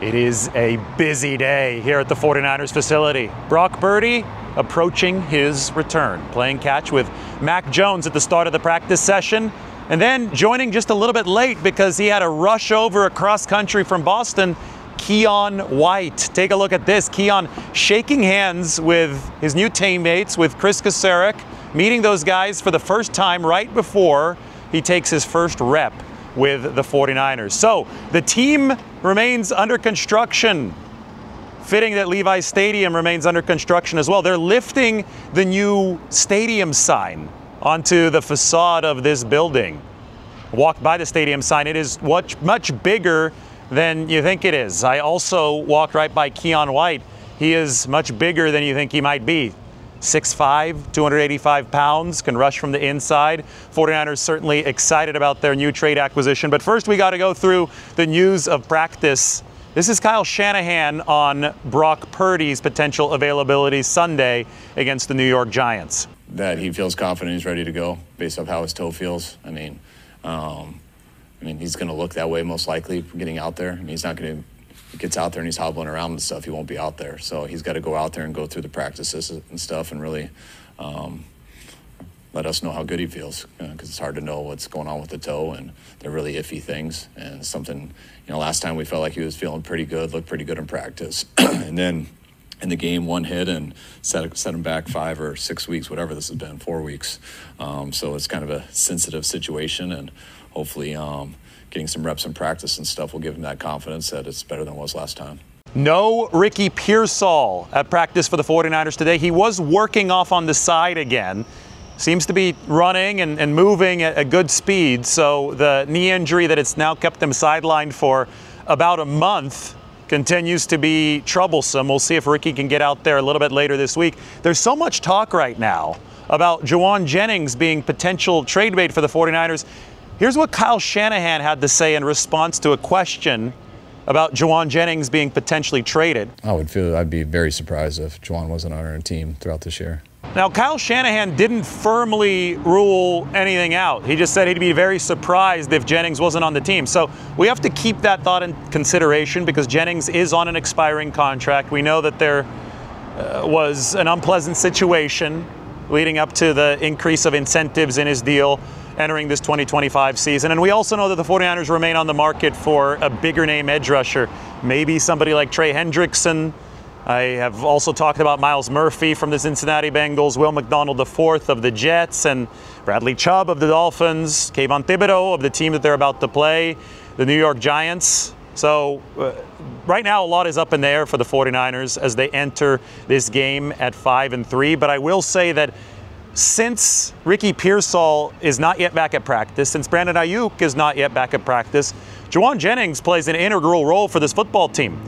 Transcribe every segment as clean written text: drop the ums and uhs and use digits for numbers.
It is a busy day here at the 49ers facility. Brock Purdy approaching his return, playing catch with Mac Jones at the start of the practice session, and then joining just a little bit late because he had to rush over across country from Boston, Keion White. Take a look at this. Keion shaking hands with his new teammates, with Chris Kasarik, meeting those guys for the first time right before he takes his first rep with the 49ers. So the team remains under construction. Fitting that Levi's Stadium remains under construction as well. They're lifting the new stadium sign onto the facade of this building. Walked by the stadium sign. It is much bigger than you think it is. I also walked right by Keion White. He is much bigger than you think he might be. 6'5", 285 pounds, can rush from the inside. 49ers certainly excited about their new trade acquisition. But first we got to go through the news of practice. This is Kyle Shanahan on Brock Purdy's potential availability Sunday against the New York Giants. That he feels confident he's ready to go based off how his toe feels. I mean, he's going to look that way most likely getting out there. I mean, he's not going to. He gets out there and he's hobbling around and stuff, he won't be out there. So he's got to go out there and go through the practices and stuff and really let us know how good he feels, because it's hard to know what's going on with the toe, and they're really iffy things. And something, last time we felt like he was feeling pretty good, looked pretty good in practice. And then in the game, one hit and set him back 5 or 6 weeks, whatever this has been, 4 weeks. So it's kind of a sensitive situation, and hopefully getting some reps in practice and stuff will give him that confidence that it's better than it was last time. No Ricky Pearsall at practice for the 49ers today. He was working off on the side again. Seems to be running and moving at a good speed. So the knee injury that it's now kept him sidelined for about a month continues to be troublesome. We'll see if Ricky can get out there a little bit later this week. There's so much talk right now about Jauan Jennings being potential trade bait for the 49ers. Here's what Kyle Shanahan had to say in response to a question about Jauan Jennings being potentially traded. I'd be very surprised if Jauan wasn't on our team throughout this year. Now, Kyle Shanahan didn't firmly rule anything out. He just said he'd be very surprised if Jennings wasn't on the team. So we have to keep that thought in consideration because Jennings is on an expiring contract. We know that there was an unpleasant situation leading up to the increase of incentives in his deal entering this 2025 season. And we also know that the 49ers remain on the market for a bigger name edge rusher, maybe somebody like Trey Hendrickson. I have also talked about Myles Murphy from the Cincinnati Bengals, Will McDonald IV of the Jets, and Bradley Chubb of the Dolphins, Kayvon Thibodeau of the team that they're about to play, the New York Giants. So right now a lot is up in the air for the 49ers as they enter this game at 5-3. But I will say that since Ricky Pearsall is not yet back at practice, since Brandon Ayuk is not yet back at practice, Jauan Jennings plays an integral role for this football team.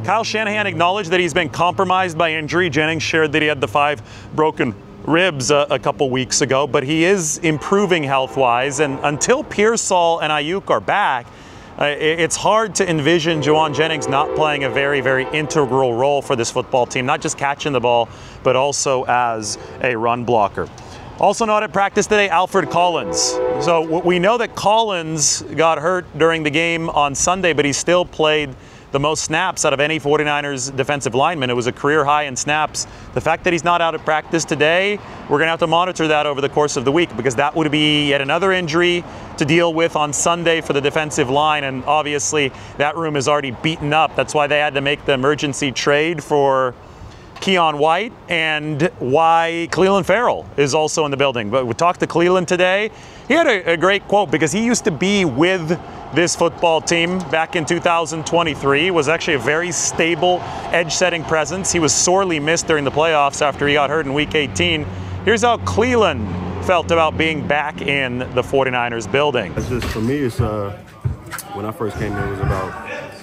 Kyle Shanahan acknowledged that he's been compromised by injury. Jennings shared that he had the 5 broken ribs a couple weeks ago, but he is improving health-wise. And until Pearsall and Ayuk are back, it's hard to envision Jauan Jennings not playing a very, very integral role for this football team, not just catching the ball, but also as a run blocker. Also not at practice today, Alfred Collins. So we know that Collins got hurt during the game on Sunday, but he still played the most snaps out of any 49ers defensive lineman. It was a career high in snaps. The fact that he's not out at practice today, we're going to have to monitor that over the course of the week because that would be yet another injury to deal with on Sunday for the defensive line, and obviously that room is already beaten up. That's why they had to make the emergency trade for Keion White and why Clelin Ferrell is also in the building. But we talked to Clelin today. He had a great quote because he used to be with this football team back in 2023, was actually a very stable edge-setting presence. He was sorely missed during the playoffs after he got hurt in Week 18. Here's how Clelin felt about being back in the 49ers building. It's just, for me, it's when I first came in, it was about,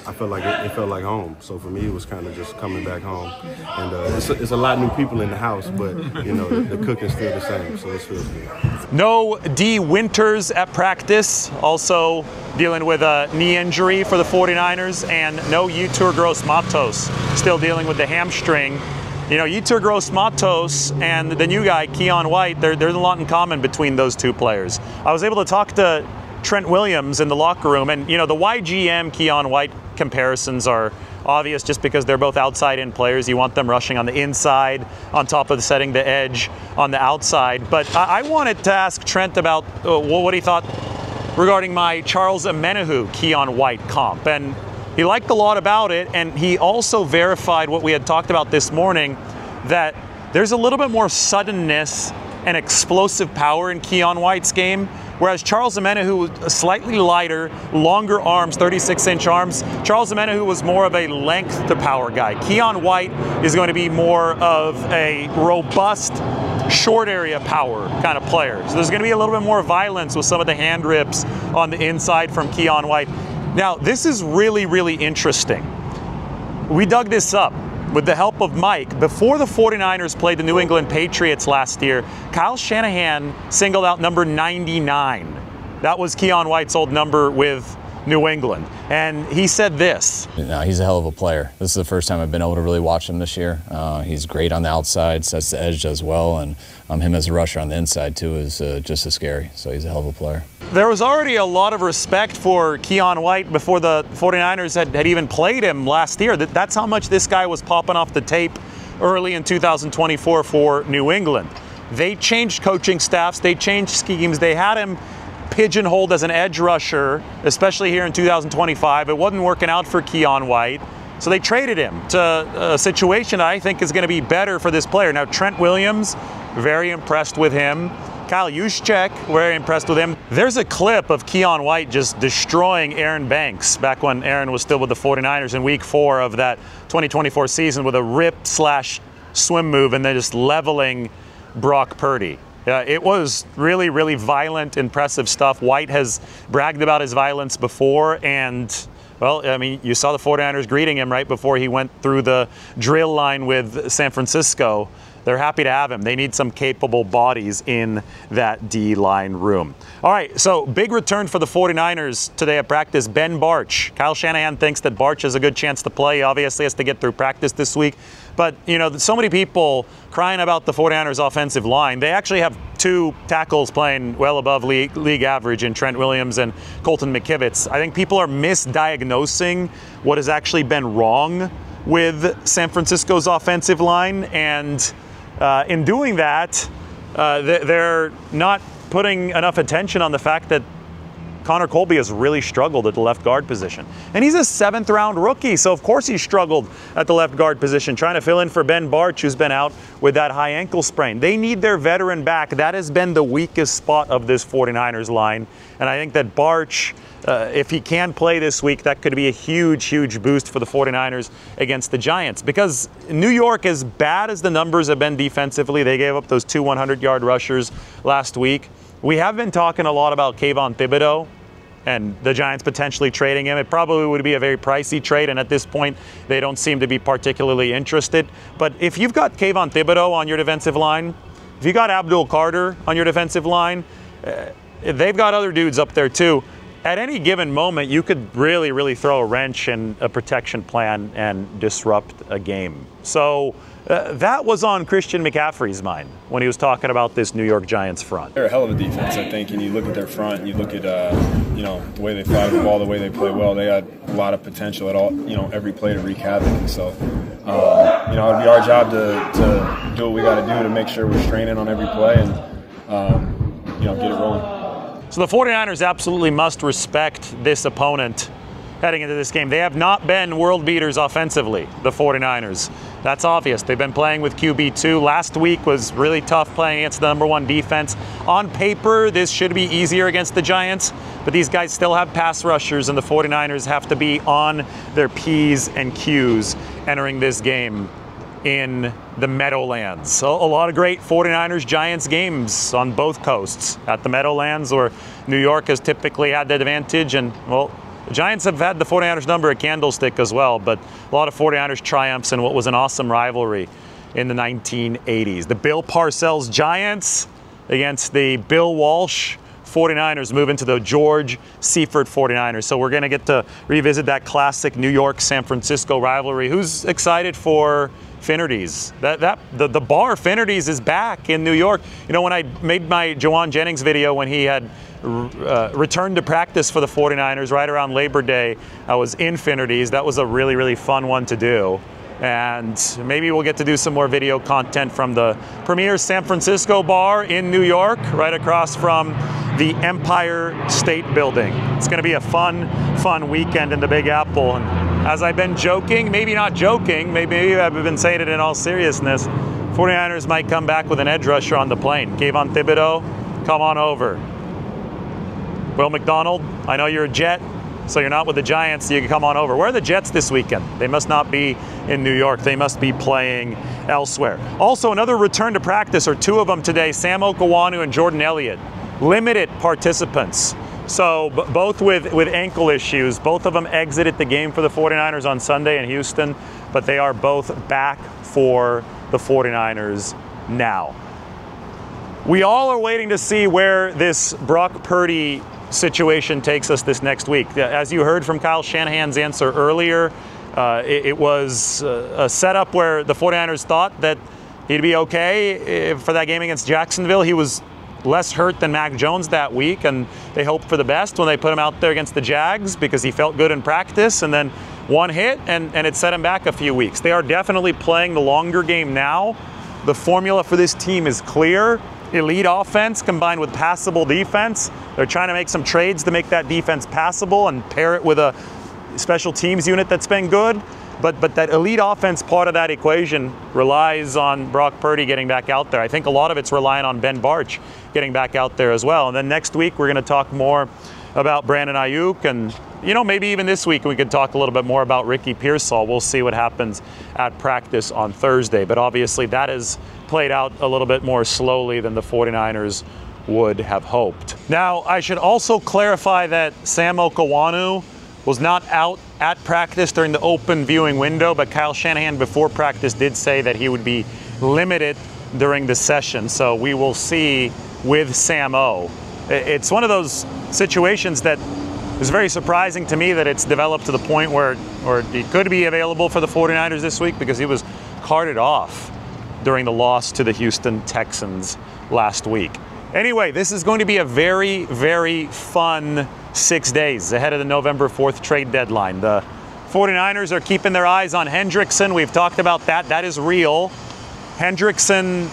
I felt like it felt like home. So for me, it was kind of just coming back home. And it's a lot of new people in the house, but the cooking's still the same, so it feels good. No D. Winters at practice, also dealing with a knee injury for the 49ers, and no Yetur Gross-Matos, still dealing with the hamstring. Yetur Gross-Matos and the new guy, Keion White, there's a lot in common between those two players. I was able to talk to Trent Williams in the locker room, and the YGM, Keion White, comparisons are obvious just because they're both outside-in players. You want them rushing on the inside on top of setting the edge on the outside. But I wanted to ask Trent about what he thought regarding my Charles Omenihu Keion White comp. And he liked a lot about it, and he also verified what we had talked about this morning, that there's a little bit more suddenness and explosive power in Keion White's game, whereas Charles Omenihu was slightly lighter, longer arms, 36-inch arms. Charles Omenihu was more of a length to power guy. Keion White is going to be more of a robust, short area power kind of player. So there's going to be a little bit more violence with some of the hand rips on the inside from Keion White. Now, this is really, really interesting. We dug this up with the help of Mike. Before the 49ers played the New England Patriots last year, Kyle Shanahan singled out number 99. That was Keion White's old number with New England. And he said this. No, he's a hell of a player. This is the first time I've been able to really watch him this year. He's great on the outside, sets the edge as well, and him as a rusher on the inside too is just as scary. So he's a hell of a player. There was already a lot of respect for Keion White before the 49ers had even played him last year. That's how much this guy was popping off the tape early in 2024 for New England. They changed coaching staffs, they changed schemes, they had him pigeonholed as an edge rusher, especially here in 2025. It wasn't working out for Keion White, so they traded him to a situation I think is going to be better for this player. Now, Trent Williams, very impressed with him. Kyle Juszczyk, very impressed with him. There's a clip of Keion White just destroying Aaron Banks back when Aaron was still with the 49ers in week 4 of that 2024 season with a rip/swim move and then just leveling Brock Purdy. It was really, really violent, impressive stuff. White has bragged about his violence before, and, well, I mean, you saw the 49ers greeting him right before he went through the drill line with San Francisco. They're happy to have him. They need some capable bodies in that D-line room. All right, so big return for the 49ers today at practice. Ben Bartch. Kyle Shanahan thinks that Bartch has a good chance to play. He obviously has to get through practice this week. But, you know, so many people crying about the 49ers offensive line. They actually have 2 tackles playing well above league average in Trent Williams and Colton McKivitz. I think people are misdiagnosing what has actually been wrong with San Francisco's offensive line, and in doing that, they're not putting enough attention on the fact that Connor Colby has really struggled at the left guard position. And he's a 7th-round rookie, so of course he struggled at the left guard position, trying to fill in for Ben Bartch, who's been out with that high ankle sprain. They need their veteran back. That has been the weakest spot of this 49ers line. And I think that Bartch, if he can play this week, that could be a huge, huge boost for the 49ers against the Giants. Because New York, as bad as the numbers have been defensively, they gave up those 2 100-yard rushers last week. We have been talking a lot about Kayvon Thibodeau and the Giants potentially trading him. It probably would be a very pricey trade, and at this point, they don't seem to be particularly interested. But if you've got Kayvon Thibodeau on your defensive line, if you got Abdul Carter on your defensive line, they've got other dudes up there too. At any given moment, you could really, really throw a wrench in a protection plan and disrupt a game. So that was on Christian McCaffrey's mind when he was talking about this New York Giants front. They're a hell of a defense, I think, and you look at their front and you look at you know, the way they fly the ball, the way they play well. They had a lot of potential at all, you know, every play to wreak havoc. And so, you know, it'd be our job to do what we got to do to make sure we're straining on every play and you know, get it rolling. So the 49ers absolutely must respect this opponent heading into this game. They have not been world beaters offensively, the 49ers. That's obvious. They've been playing with QB2. Last week was really tough playing against the #1 defense. On paper, this should be easier against the Giants, but these guys still have pass rushers, and the 49ers have to be on their P's and Q's entering this game in the Meadowlands. So a lot of great 49ers-Giants games on both coasts. At the Meadowlands, where New York has typically had that advantage, and, well, the Giants have had the 49ers number at Candlestick as well, but a lot of 49ers triumphs in what was an awesome rivalry in the 1980s. The Bill Parcells Giants against the Bill Walsh 49ers move into the George Seifert 49ers. So we're going to get to revisit that classic New York-San Francisco rivalry. Who's excited for Finnerty's? The bar Finnerty's is back in New York. You know, when I made my Jawan Jennings video when he had return to practice for the 49ers right around Labor Day was Infinities. That was a really, really fun one to do. And maybe we'll get to do some more video content from the premier San Francisco bar in New York, right across from the Empire State Building. It's going to be a fun weekend in the Big Apple. And as I've been joking, maybe not joking, maybe I've been saying it in all seriousness, 49ers might come back with an edge rusher on the plane. Keion Thibodeau, come on over. Will McDonald, I know you're a Jet, so you're not with the Giants, so you can come on over. Where are the Jets this weekend? They must not be in New York. They must be playing elsewhere. Also, another return to practice, or two of them today, Sam Okawanu and Jordan Elliott. Limited participants. So both with ankle issues. Both of them exited the game for the 49ers on Sunday in Houston, but they are both back for the 49ers now. We all are waiting to see where this Brock Purdy situation takes us this next week. As you heard from Kyle Shanahan's answer earlier, it was a setup where the 49ers thought that he'd be okay for that game against Jacksonville. He was less hurt than Mac Jones that week, and they hoped for the best when they put him out there against the Jags because he felt good in practice, and then one hit and it set him back a few weeks. They are definitely playing the longer game now. The formula for this team is clear. Elite offense combined with passable defense. They're trying to make some trades to make that defense passable and pair it with a special teams unit that's been good. But that elite offense part of that equation relies on Brock Purdy getting back out there. I think a lot of it's relying on Ben Barch getting back out there as well. And then next week we're going to talk more about Brandon Ayuk, and maybe even this week we could talk a little bit more about Ricky Pearsall. We'll see what happens at practice on Thursday. But obviously that has played out a little bit more slowly than the 49ers would have hoped. Now, I should also clarify that Sam Okawanu was not out at practice during the open viewing window, but Kyle Shanahan before practice did say that he would be limited during the session. So we will see with Sam O. It's one of those situations that is very surprising to me that it's developed to the point where he could be available for the 49ers this week, because he was carted off during the loss to the Houston Texans last week. Anyway, this is going to be a very, very fun 6 days ahead of the November 4th trade deadline. The 49ers are keeping their eyes on Hendrickson. We've talked about that. That is real. Hendrickson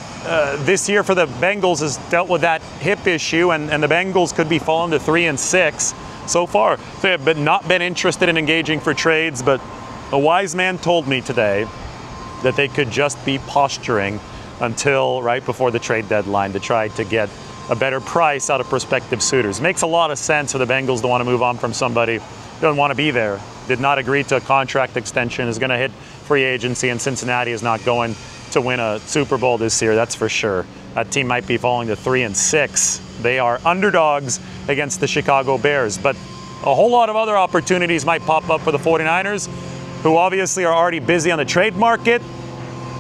this year for the Bengals has dealt with that hip issue, and the Bengals could be falling to 3-6. So far, they have not been interested in engaging for trades, but a wise man told me today that they could just be posturing until right before the trade deadline to try to get a better price out of prospective suitors. Makes a lot of sense for the Bengals to want to move on from somebody who doesn't want to be there, did not agree to a contract extension, is going to hit free agency, and Cincinnati is not going to win a Super Bowl this year, that's for sure. That team might be falling to 3-6. They are underdogs against the Chicago Bears, but a whole lot of other opportunities might pop up for the 49ers, who obviously are already busy on the trade market.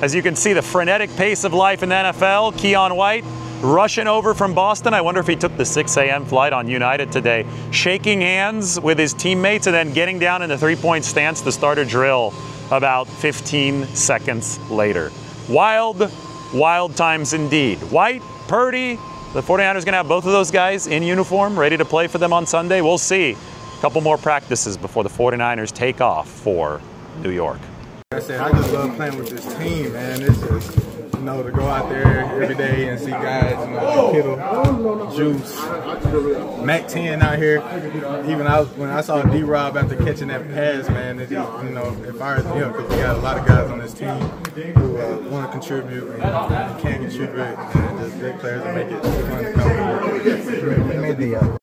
As you can see, the frenetic pace of life in the NFL. Keion White rushing over from Boston. I wonder if he took the 6 a.m. flight on United today, shaking hands with his teammates and then getting down in the three-point stance to start a drill about 15 seconds later. Wild, wild times indeed. White, Purdy, the 49ers going to have both of those guys in uniform, ready to play for them on Sunday. We'll see. A couple more practices before the 49ers take off for New York. Like I said, I just love playing with this team, man. It's just, to go out there every day and see guys, Kittle, Juice, Mac 10 out here. Even when I saw D-Rob after catching that pass, man, it, if I was because we got a lot of guys on this team who want to contribute and can contribute, and just big players to make it fun to come to work.